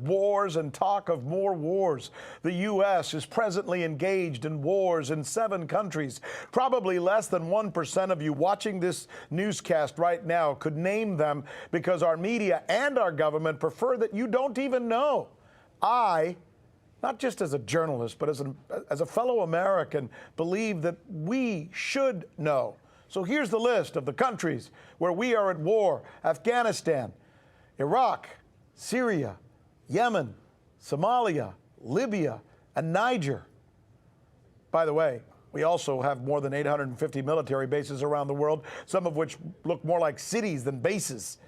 Wars and talk of more wars. The U.S. is presently engaged in wars in 7 countries. Probably less than 1% of you watching this newscast right now could name them because our media and our government prefer that you don't even know. I, not just as a journalist, but as a fellow American, believe that we should know. So here's the list of the countries where we are at war: Afghanistan, Iraq, Syria, Yemen, Somalia, Libya, and Niger. By the way, we also have more than 850 military bases around the world, some of which look more like cities than bases.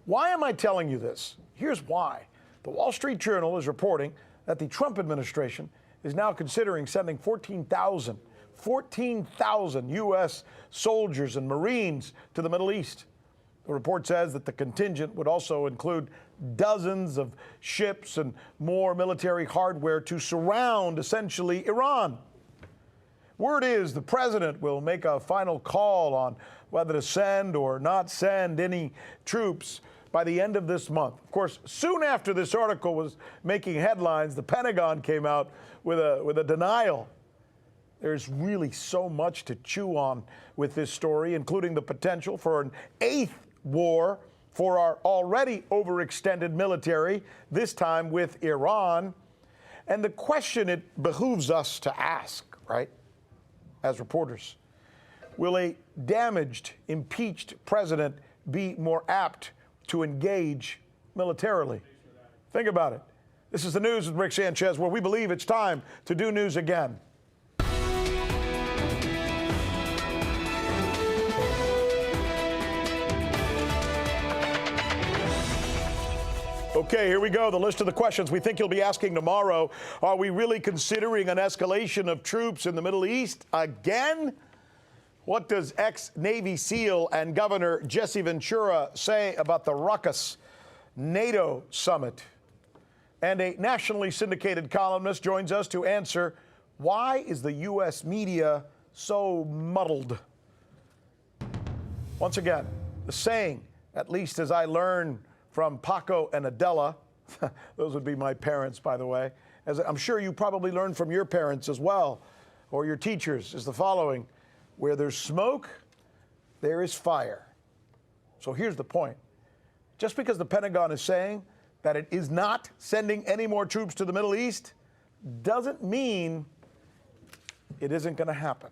Why am I telling you this? Here's why. The Wall Street Journal is reporting that the Trump administration is now considering sending 14,000 U.S. soldiers and Marines to the Middle East. The report says that the contingent would also include dozens of ships and more military hardware to surround, essentially, Iran. Word is the president will make a final call on whether to send or not send any troops by the end of this month. Of course, soon after this article was making headlines, the Pentagon came out with a denial. There's really so much to chew on with this story, including the potential for an 8th war for our already overextended military, this time with Iran. And the question it behooves us to ask, right, as reporters: will a damaged, impeached president be more apt to engage militarily? Think about it. This is the News with Rick Sanchez, where we believe it's time to do news again. Okay, here we go. The list of the questions we think you'll be asking tomorrow. Are we really considering an escalation of troops in the Middle East again? What does ex-Navy SEAL and Governor Jesse Ventura say about the ruckus NATO summit? And a nationally syndicated columnist joins us to answer, why is the U.S. media so muddled? Once again, the saying, at least as I learned from Paco and Adela, those would be my parents, by the way, as I'm sure you probably learned from your parents as well, or your teachers, is the following: where there's smoke, there is fire. So here's the point. Just because the Pentagon is saying that it is not sending any more troops to the Middle East doesn't mean it isn't going to happen.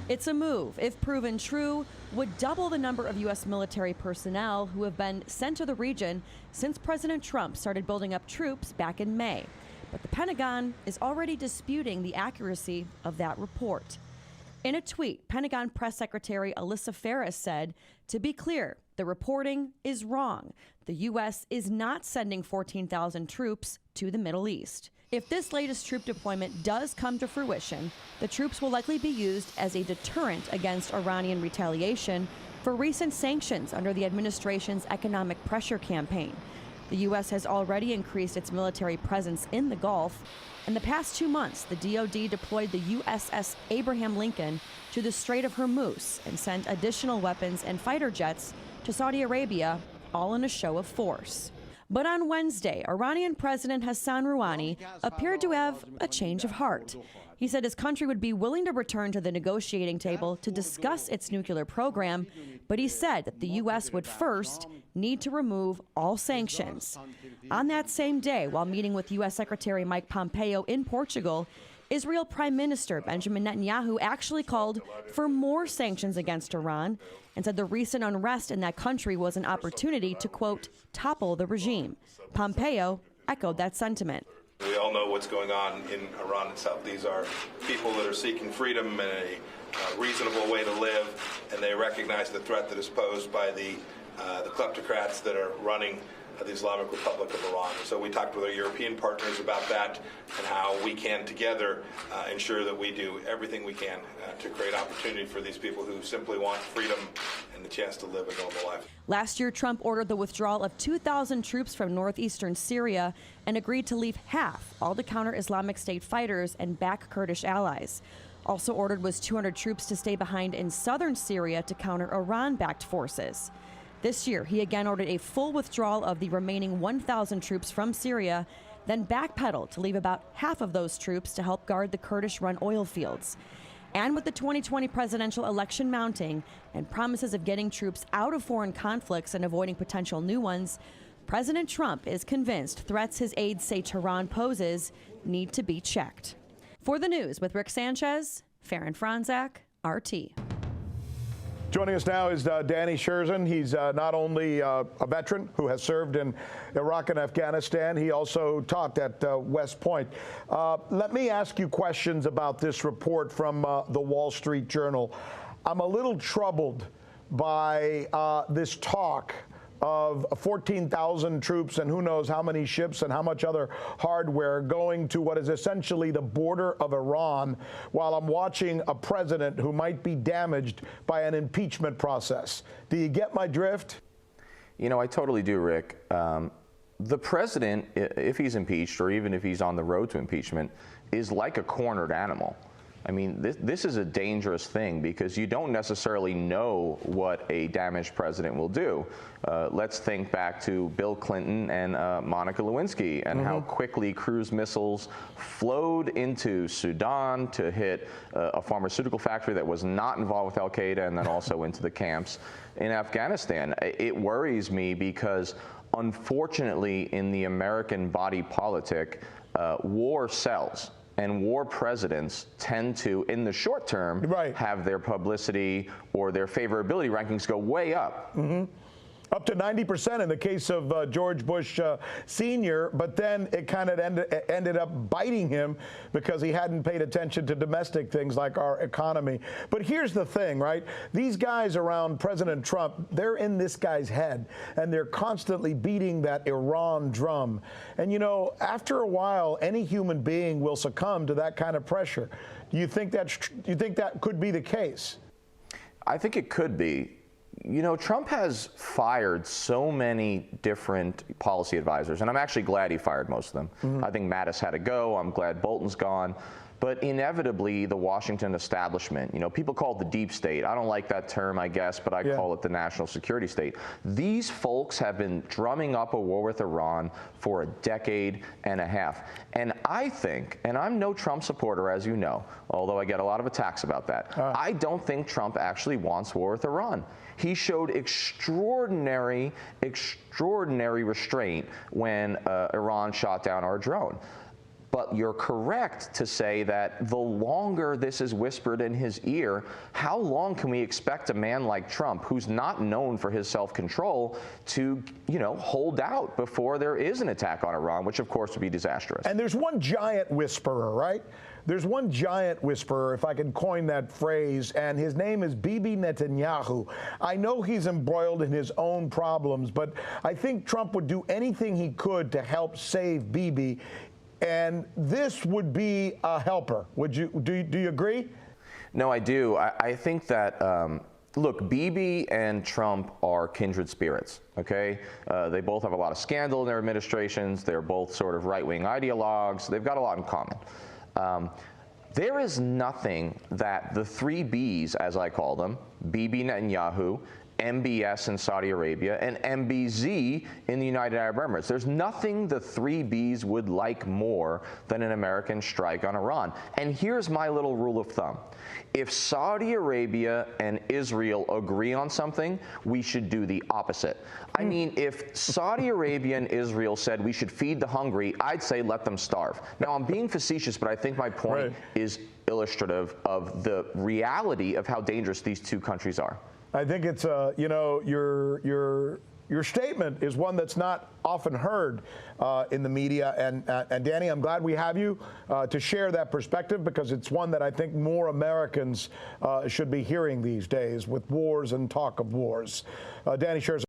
It's a move, if proven true, would double the number of U.S. military personnel who have been sent to the region since President Trump started building up troops back in May. But the Pentagon is already disputing the accuracy of that report. In a tweet, Pentagon Press Secretary Alyssa Ferris said, "To be clear, the reporting is wrong. The U.S. is not sending 14,000 troops to the Middle East." If this latest troop deployment does come to fruition, the troops will likely be used as a deterrent against Iranian retaliation for recent sanctions under the administration's economic pressure campaign. The U.S. has already increased its military presence in the Gulf. In the past 2 months, the DoD deployed the USS Abraham Lincoln to the Strait of Hormuz and sent additional weapons and fighter jets to Saudi Arabia, all in a show of force. But on Wednesday, Iranian President Hassan Rouhani appeared to have a change of heart. He said his country would be willing to return to the negotiating table to discuss its nuclear program, but he said that the U.S. would first need to remove all sanctions. On that same day, while meeting with U.S. Secretary Mike Pompeo in Portugal, Israel Prime Minister Benjamin Netanyahu actually called for more sanctions against Iran and said the recent unrest in that country was an opportunity to, quote, topple the regime. Pompeo echoed that sentiment. We all know what's going on in Iran itself. These are people that are seeking freedom and a reasonable way to live, and they recognize the threat that is posed by the kleptocrats that are running the Islamic Republic of Iran. So we talked with our European partners about that and how we can together ensure that we do everything we can to create opportunity for these people who simply want freedom and the chance to live a normal life. Last year, Trump ordered the withdrawal of 2,000 troops from northeastern Syria and agreed to leave half, all to counter Islamic State fighters and back Kurdish allies. Also ordered was 200 troops to stay behind in southern Syria to counter Iran-backed forces. This year, he again ordered a full withdrawal of the remaining 1,000 troops from Syria, then backpedaled to leave about half of those troops to help guard the Kurdish-run oil fields. And with the 2020 presidential election mounting and promises of getting troops out of foreign conflicts and avoiding potential new ones, President Trump is convinced threats his aides say Tehran poses need to be checked. For the news with Rick Sanchez, Farron Franzak, RT. Joining us now is Danny Scherzen. He's not only a veteran who has served in Iraq and Afghanistan, he also taught at West Point. Let me ask you questions about this report from the Wall Street Journal. I'm a little troubled by this talk of 14,000 troops and who knows how many ships and how much other hardware going to what is essentially the border of Iran, while I'm watching a president who might be damaged by an impeachment process. Do you get my drift? You know, I totally do, Rick. The president, if he's impeached or even if he's on the road to impeachment, is like a cornered animal. I mean, this is a dangerous thing because you don't necessarily know what a damaged president will do. Let's think back to Bill Clinton and Monica Lewinsky and how quickly cruise missiles flowed into Sudan to hit a pharmaceutical factory that was not involved with Al-Qaeda and then also into the camps in Afghanistan. It worries me because unfortunately in the American body politic, war sells. And war presidents tend to, in the short term, have their publicity or their favorability rankings go way up. Up to 90% in the case of George Bush Sr., but then it kind of ended up biting him because he hadn't paid attention to domestic things like our economy. But here's the thing, right? These guys around President Trump, they're in this guy's head, and they're constantly beating that Iran drum. And, you know, after a while, any human being will succumb to that kind of pressure. Do you think that could be the case? I think it could be. You know, Trump has fired so many different policy advisors, and I'm actually glad he fired most of them. I think Mattis had to go. I'm glad Bolton's gone. But inevitably, the Washington establishment, you know, people call it the deep state. I don't like that term, I guess, but I call it the national security state. These folks have been drumming up a war with Iran for a decade and a half. And I think, and I'm no Trump supporter, as you know, although I get a lot of attacks about that, I don't think Trump actually wants war with Iran. He showed extraordinary restraint when Iran shot down our drone. But you're correct to say that the longer this is whispered in his ear, how long can we expect a man like Trump, who's not known for his self-control, to, you know, hold out before there is an attack on Iran, which of course would be disastrous. And there's one giant whisperer, right? There's one giant whisperer, if I can coin that phrase, and his name is Bibi Netanyahu. I know he's embroiled in his own problems, but I think Trump would do anything he could to help save Bibi. And this would be a helper. Would you? Do you agree? No, I do. I think that, look, Bibi and Trump are kindred spirits, okay? They both have a lot of scandal in their administrations. They're both sort of right-wing ideologues. They've got a lot in common. There is nothing that the three Bs, as I call them, Bibi Netanyahu, MBS in Saudi Arabia, and MBZ in the United Arab Emirates. There's nothing the three Bs would like more than an American strike on Iran. And here's my little rule of thumb. If Saudi Arabia and Israel agree on something, we should do the opposite. I mean, if Saudi Arabia and Israel said we should feed the hungry, I'd say let them starve. Now, I'm being facetious, but I think my point is illustrative of the reality of how dangerous these two countries are. I think it's, you know, your statement is one that's not often heard in the media. And Danny, I'm glad we have you to share that perspective, because it's one that I think more Americans should be hearing these days with wars and talk of wars. Danny Scherzen.